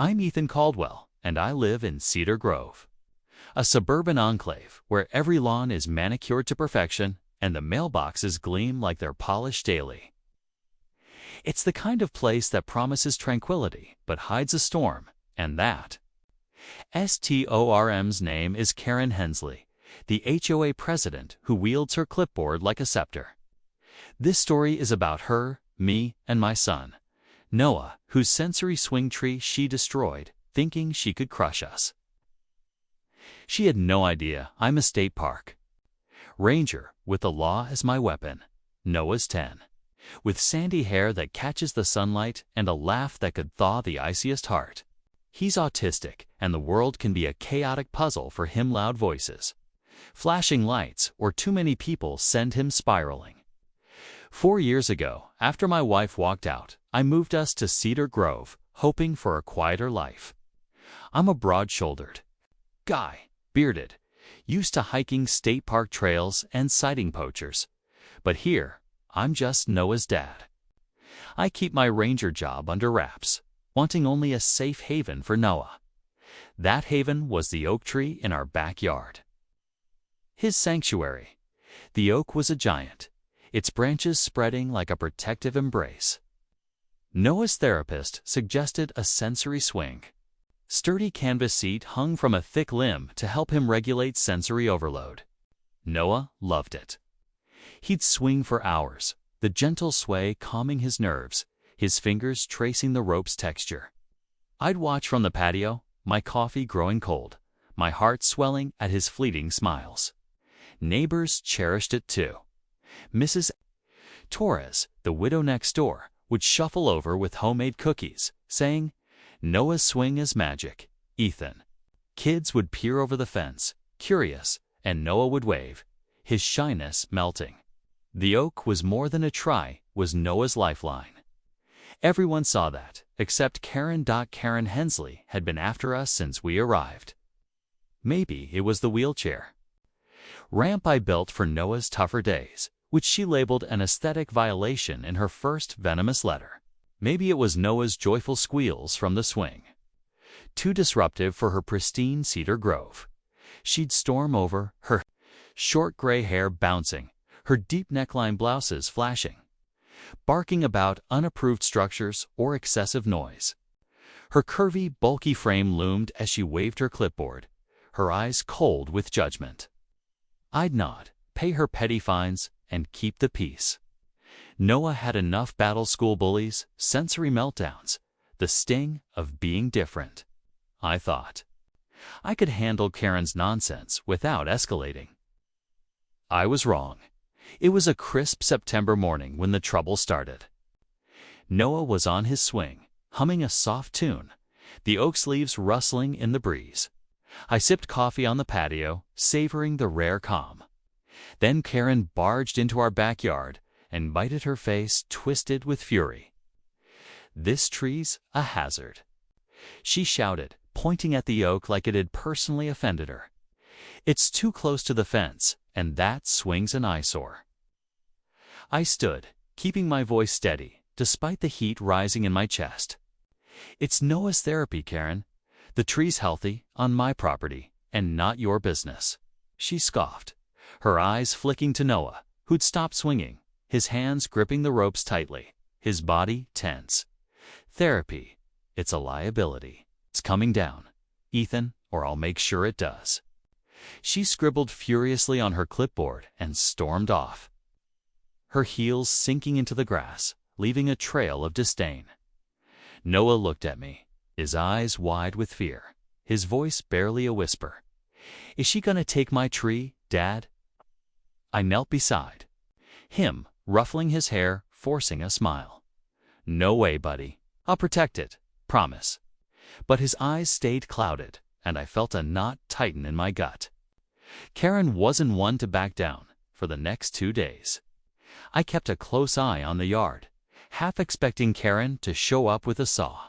I'm Ethan Caldwell, and I live in Cedar Grove, a suburban enclave where every lawn is manicured to perfection and the mailboxes gleam like they're polished daily. It's the kind of place that promises tranquility but hides a storm, and that STORM's name is Karen Hensley, the HOA president who wields her clipboard like a scepter. This story is about her, me, and my son, Noah, whose sensory swing tree she destroyed, thinking she could crush us. She had no idea I'm a state park ranger with the law as my weapon. Noah's 10, with sandy hair that catches the sunlight and a laugh that could thaw the iciest heart. He's autistic, and the world can be a chaotic puzzle for him. Loud voices, flashing lights, or too many people send him spiraling. 4 years ago, after my wife walked out, I moved us to Cedar Grove, hoping for a quieter life. I'm a broad-shouldered guy, bearded, used to hiking state park trails and sighting poachers. But here, I'm just Noah's dad. I keep my ranger job under wraps, wanting only a safe haven for Noah. That haven was the oak tree in our backyard. His sanctuary. The oak was a giant, its branches spreading like a protective embrace. Noah's therapist suggested a sensory swing. Sturdy canvas seat hung from a thick limb to help him regulate sensory overload. Noah loved it. He'd swing for hours, the gentle sway calming his nerves, his fingers tracing the rope's texture. I'd watch from the patio, my coffee growing cold, my heart swelling at his fleeting smiles. Neighbors cherished it too. Mrs. Torres, the widow next door, would shuffle over with homemade cookies, saying, "Noah's swing is magic, Ethan." Kids would peer over the fence, curious, and Noah would wave, his shyness melting. The oak was more than a was Noah's lifeline. Everyone saw that, except Karen. Karen Hensley had been after us since we arrived. Maybe it was the wheelchair ramp I built for Noah's tougher days, which she labeled an aesthetic violation in her first venomous letter. Maybe it was Noah's joyful squeals from the swing, too disruptive for her pristine Cedar Grove. She'd storm over, her short gray hair bouncing, her deep neckline blouses flashing, barking about unapproved structures or excessive noise. Her curvy, bulky frame loomed as she waved her clipboard, her eyes cold with judgment. I'd nod, pay her petty fines, and keep the peace. Noah had enough battle school bullies, sensory meltdowns, the sting of being different. I thought I could handle Karen's nonsense without escalating. I was wrong. It was a crisp September morning when the trouble started. Noah was on his swing, humming a soft tune, the oak leaves rustling in the breeze. I sipped coffee on the patio, savoring the rare calm. Then Karen barged into our backyard and bited her face twisted with fury. "This tree's a hazard," she shouted, pointing at the oak like it had personally offended her. "It's too close to the fence, and that swing's an eyesore." I stood, keeping my voice steady, despite the heat rising in my chest. "It's Noah's therapy, Karen. The tree's healthy, on my property, and not your business," she scoffed, her eyes flicking to Noah, who'd stopped swinging, his hands gripping the ropes tightly, his body tense. "Therapy. It's a liability. It's coming down, Ethan, or I'll make sure it does." She scribbled furiously on her clipboard and stormed off, her heels sinking into the grass, leaving a trail of disdain. Noah looked at me, his eyes wide with fear, his voice barely a whisper. "Is she gonna take my tree, Dad?" I knelt beside him, ruffling his hair, forcing a smile. "No way, buddy. I'll protect it, promise." But his eyes stayed clouded, and I felt a knot tighten in my gut. Karen wasn't one to back down. For the next 2 days, I kept a close eye on the yard, half expecting Karen to show up with a saw.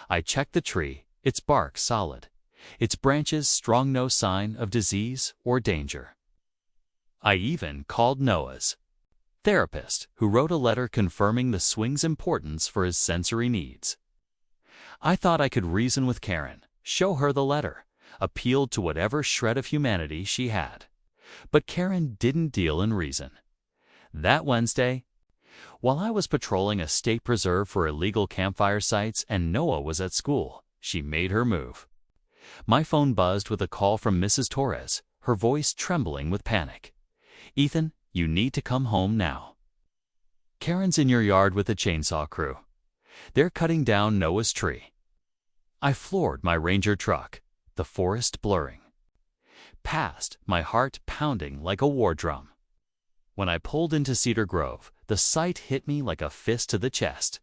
I checked the tree, its bark solid, its branches strong, no sign of disease or danger. I even called Noah's therapist, who wrote a letter confirming the swing's importance for his sensory needs. I thought I could reason with Karen, show her the letter, appeal to whatever shred of humanity she had. But Karen didn't deal in reason. That Wednesday, while I was patrolling a state preserve for illegal campfire sites and Noah was at school, she made her move. My phone buzzed with a call from Mrs. Torres, her voice trembling with panic. "Ethan, you need to come home now. Karen's in your yard with the chainsaw crew. They're cutting down Noah's tree." I floored my Ranger truck, the forest blurring. Past, my heart pounding like a war drum. When I pulled into Cedar Grove, the sight hit me like a fist to the chest.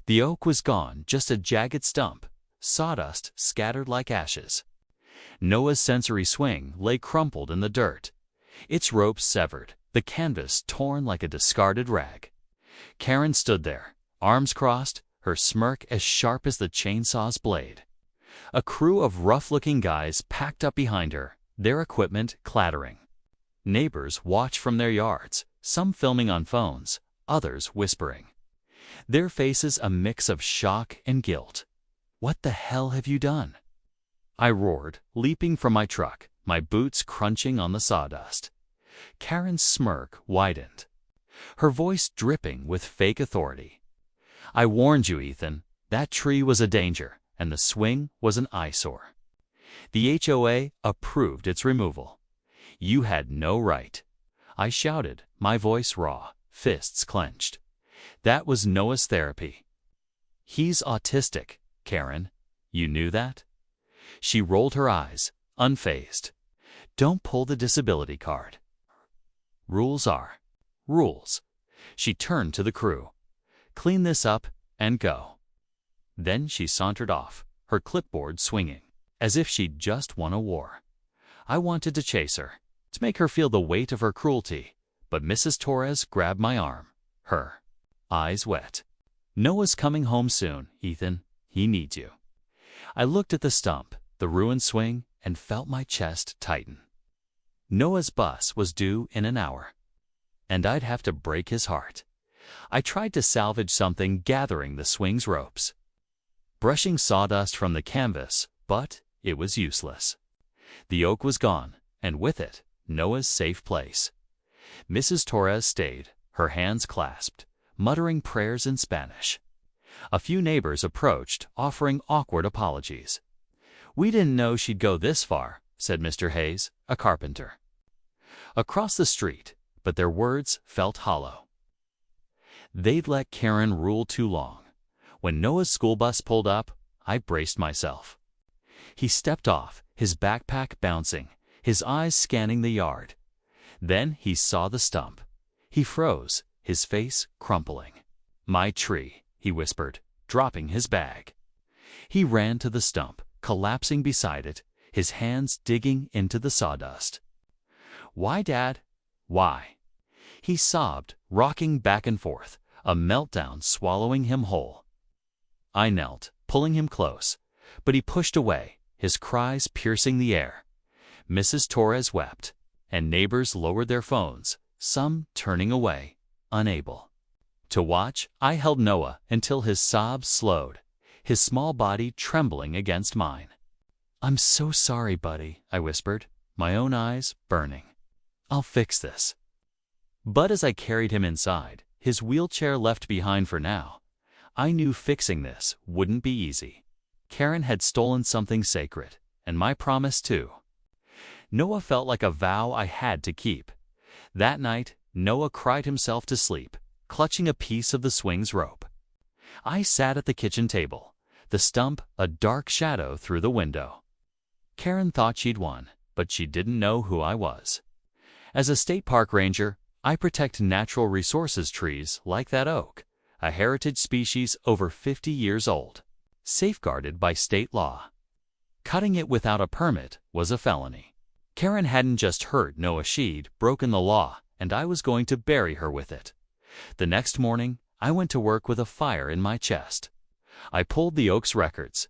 The oak was gone, just a jagged stump, sawdust scattered like ashes. Noah's sensory swing lay crumpled in the dirt, its ropes severed, the canvas torn like a discarded rag. Karen stood there, arms crossed, her smirk as sharp as the chainsaw's blade. A crew of rough-looking guys packed up behind her, their equipment clattering. Neighbors watched from their yards, some filming on phones, others whispering. Their faces a mix of shock and guilt. "What the hell have you done?" I roared, leaping from my truck, my boots crunching on the sawdust. Karen's smirk widened, her voice dripping with fake authority. "I warned you, Ethan. That tree was a danger, and the swing was an eyesore. The HOA approved its removal. You had no right." I shouted, my voice raw, fists clenched. "That was Noah's therapy. He's autistic, Karen. You knew that?" She rolled her eyes, unfazed. "Don't pull the disability card. Rules are rules." She turned to the crew. "Clean this up and go." Then she sauntered off, her clipboard swinging, as if she'd just won a war. I wanted to chase her, to make her feel the weight of her cruelty, but Mrs. Torres grabbed my arm, her eyes wet. "Noah's coming home soon, Ethan. He needs you." I looked at the stump, the ruined swing, and felt my chest tighten. Noah's bus was due in an hour, and I'd have to break his heart. I tried to salvage something gathering the swing's ropes, brushing sawdust from the canvas, but it was useless. The oak was gone, and with it, Noah's safe place. Mrs. Torres stayed, her hands clasped, muttering prayers in Spanish. A few neighbors approached, offering awkward apologies. "We didn't know she'd go this far," said Mr. Hayes, a carpenter across the street, but their words felt hollow. They'd let Karen rule too long. When Noah's school bus pulled up, I braced myself. He stepped off, his backpack bouncing, his eyes scanning the yard. Then he saw the stump. He froze, his face crumpling. "My tree," he whispered, dropping his bag. He ran to the stump, collapsing beside it, his hands digging into the sawdust. "Why, Dad? Why?" He sobbed, rocking back and forth, a meltdown swallowing him whole. I knelt, pulling him close, but he pushed away, his cries piercing the air. Mrs. Torres wept, and neighbors lowered their phones, some turning away, unable to watch. I held Noah until his sobs slowed, his small body trembling against mine. "I'm so sorry, buddy," I whispered, my own eyes burning. "I'll fix this." But as I carried him inside, his wheelchair left behind for now, I knew fixing this wouldn't be easy. Karen had stolen something sacred, and my promise too. Noah felt like a vow I had to keep. That night, Noah cried himself to sleep, clutching a piece of the swing's rope. I sat at the kitchen table, the stump a dark shadow through the window. Karen thought she'd won, but she didn't know who I was. As a state park ranger, I protect natural resources trees like that oak, a heritage species over 50 years old, safeguarded by state law. Cutting it without a permit was a felony. Karen hadn't just hurt Noah, she'd broken the law, and I was going to bury her with it. The next morning, I went to work with a fire in my chest. I pulled the oak's records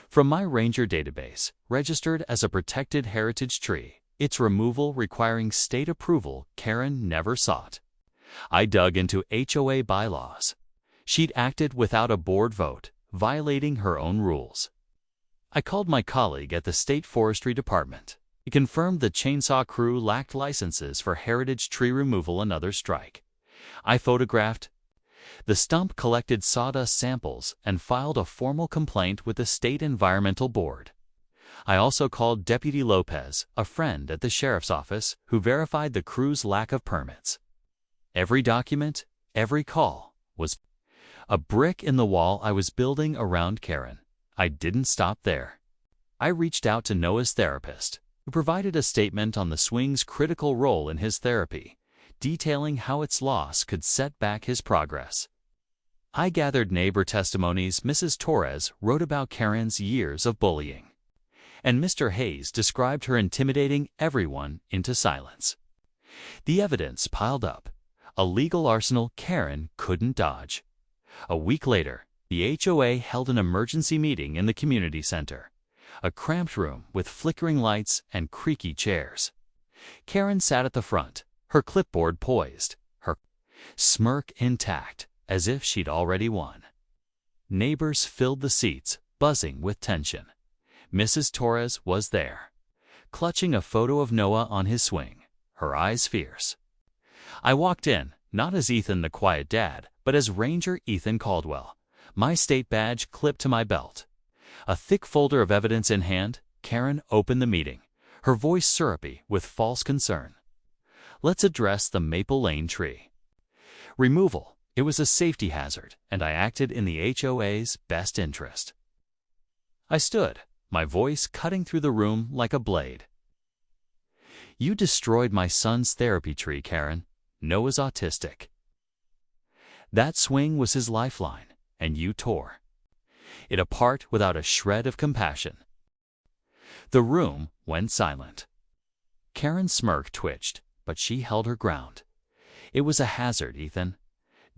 from my ranger database, registered as a protected heritage tree, its removal requiring state approval Karen never sought. I dug into HOA bylaws. She'd acted without a board vote, violating her own rules. I called my colleague at the State Forestry Department. He confirmed the chainsaw crew lacked licenses for heritage tree removal, another strike. I photographed the stump, collected sawdust samples, and filed a formal complaint with the State Environmental Board. I also called Deputy Lopez, a friend at the sheriff's office, who verified the crew's lack of permits. Every document, every call, was a brick in the wall I was building around Karen. I didn't stop there. I reached out to Noah's therapist, who provided a statement on the swing's critical role in his therapy, detailing how its loss could set back his progress. I gathered neighbor testimonies. Mrs. Torres wrote about Karen's years of bullying, and Mr. Hayes described her intimidating everyone into silence. The evidence piled up, a legal arsenal Karen couldn't dodge. A week later, the HOA held an emergency meeting in the community center, a cramped room with flickering lights and creaky chairs. Karen sat at the front, her clipboard poised, her smirk intact, as if she'd already won. Neighbors filled the seats, buzzing with tension. Mrs. Torres was there, clutching a photo of Noah on his swing, her eyes fierce. I walked in, not as Ethan the quiet dad, but as Ranger Ethan Caldwell, my state badge clipped to my belt. A thick folder of evidence in hand, Karen opened the meeting, her voice syrupy with false concern. Let's address the Maple Lane tree removal. It was a safety hazard, and I acted in the HOA's best interest. I stood, my voice cutting through the room like a blade. You destroyed my son's therapy tree, Karen. Noah's autistic. That swing was his lifeline, and you tore it apart without a shred of compassion. The room went silent. Karen's smirk twitched, but she held her ground. It was a hazard, Ethan.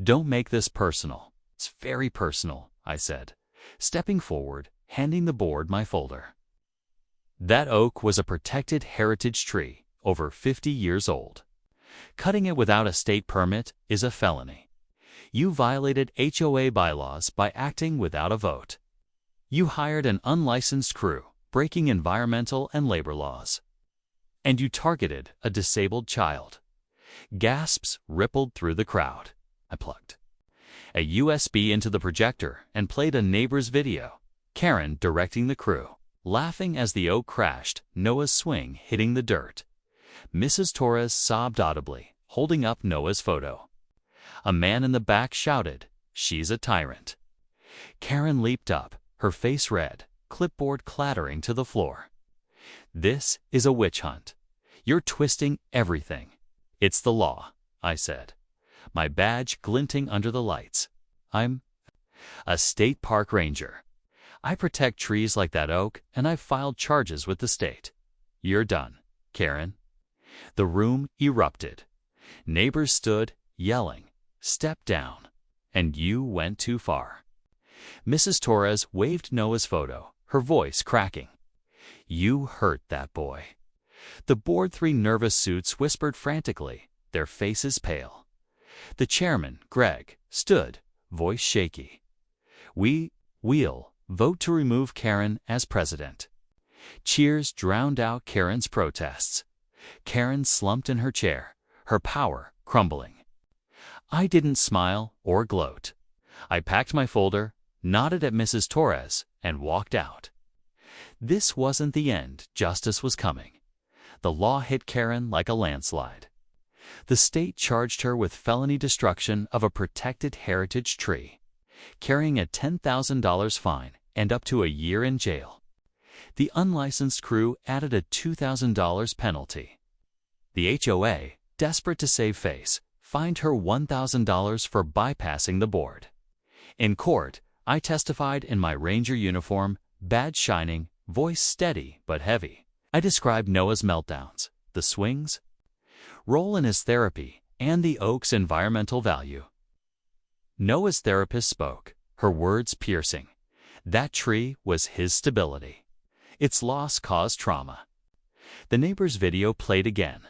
Don't make this personal. It's very personal, I said, stepping forward, handing the board my folder. That oak was a protected heritage tree, over 50 years old. Cutting it without a state permit is a felony. You violated HOA bylaws by acting without a vote. You hired an unlicensed crew, breaking environmental and labor laws. And you targeted a disabled child. Gasps rippled through the crowd. I plugged a USB into the projector and played a neighbor's video, Karen directing the crew, laughing as the oak crashed, Noah's swing hitting the dirt. Mrs. Torres sobbed audibly, holding up Noah's photo. A man in the back shouted, "She's a tyrant." Karen leaped up, her face red, clipboard clattering to the floor. This is a witch hunt. You're twisting everything. It's the law, I said, my badge glinting under the lights. I'm a state park ranger. I protect trees like that oak, and I've filed charges with the state. You're done, Karen. The room erupted. Neighbors stood, yelling, "Step down," and you went too far. Mrs. Torres waved Noah's photo, her voice cracking. You hurt that boy. The board, three nervous suits whispered frantically, their faces pale. The chairman, Greg, stood, voice shaky. We'll vote to remove Karen as president. Cheers drowned out Karen's protests. Karen slumped in her chair, her power crumbling. I didn't smile or gloat. I packed my folder, nodded at Mrs. Torres, and walked out. This wasn't the end. Justice was coming. The law hit Karen like a landslide. The state charged her with felony destruction of a protected heritage tree, carrying a $10,000 fine and up to a year in jail. The unlicensed crew added a $2,000 penalty. The HOA, desperate to save face, fined her $1,000 for bypassing the board. In court, I testified in my ranger uniform, badge shining, voice steady but heavy. I described Noah's meltdowns, the swings, role in his therapy, and the oak's environmental value. Noah's therapist spoke, her words piercing. That tree was his stability. Its loss caused trauma. The neighbor's video played again,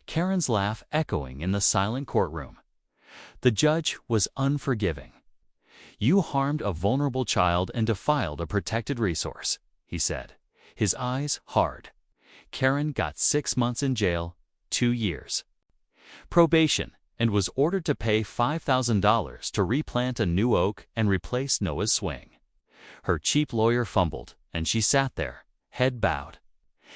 Karen's laugh echoing in the silent courtroom. The judge was unforgiving. "You harmed a vulnerable child and defiled a protected resource," he said, his eyes hard. Karen got 6 months in jail, 2 years probation, and was ordered to pay $5,000 to replant a new oak and replace Noah's swing. Her cheap lawyer fumbled, and she sat there, head bowed.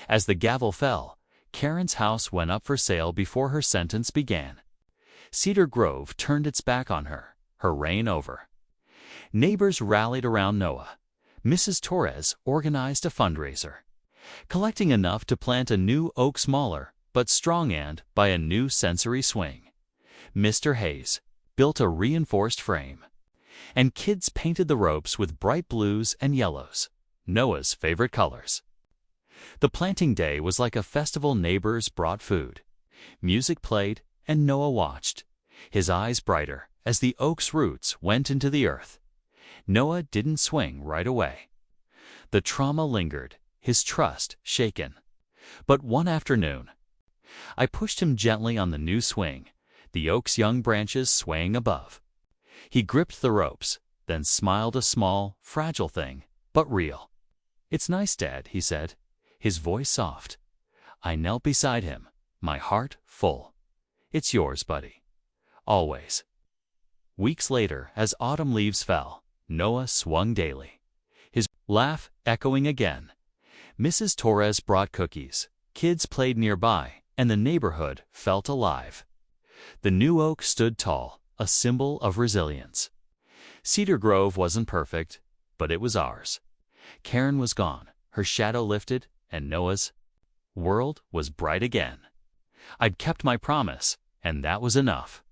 As the gavel fell, Karen's house went up for sale before her sentence began. Cedar Grove turned its back on her, her reign over. Neighbors rallied around Noah. Mrs. Torres organized a fundraiser, collecting enough to plant a new oak smaller but strong and buy a new sensory swing. Mr. Hayes built a reinforced frame, and kids painted the ropes with bright blues and yellows, Noah's favorite colors. The planting day was like a festival. Neighbors brought food. Music played, and Noah watched, his eyes brighter as the oak's roots went into the earth. Noah didn't swing right away. The trauma lingered, his trust shaken. But one afternoon, I pushed him gently on the new swing, the oak's young branches swaying above. He gripped the ropes, then smiled, a small, fragile thing, but real. "It's nice, Dad," he said, his voice soft. I knelt beside him, my heart full. "It's yours, buddy. Always." Weeks later, as autumn leaves fell, Noah swung daily, his laugh echoing again. Mrs. Torres brought cookies, kids played nearby, and the neighborhood felt alive. The new oak stood tall, a symbol of resilience. Cedar Grove wasn't perfect, but it was ours. Karen was gone, her shadow lifted, and Noah's world was bright again. I'd kept my promise, and that was enough.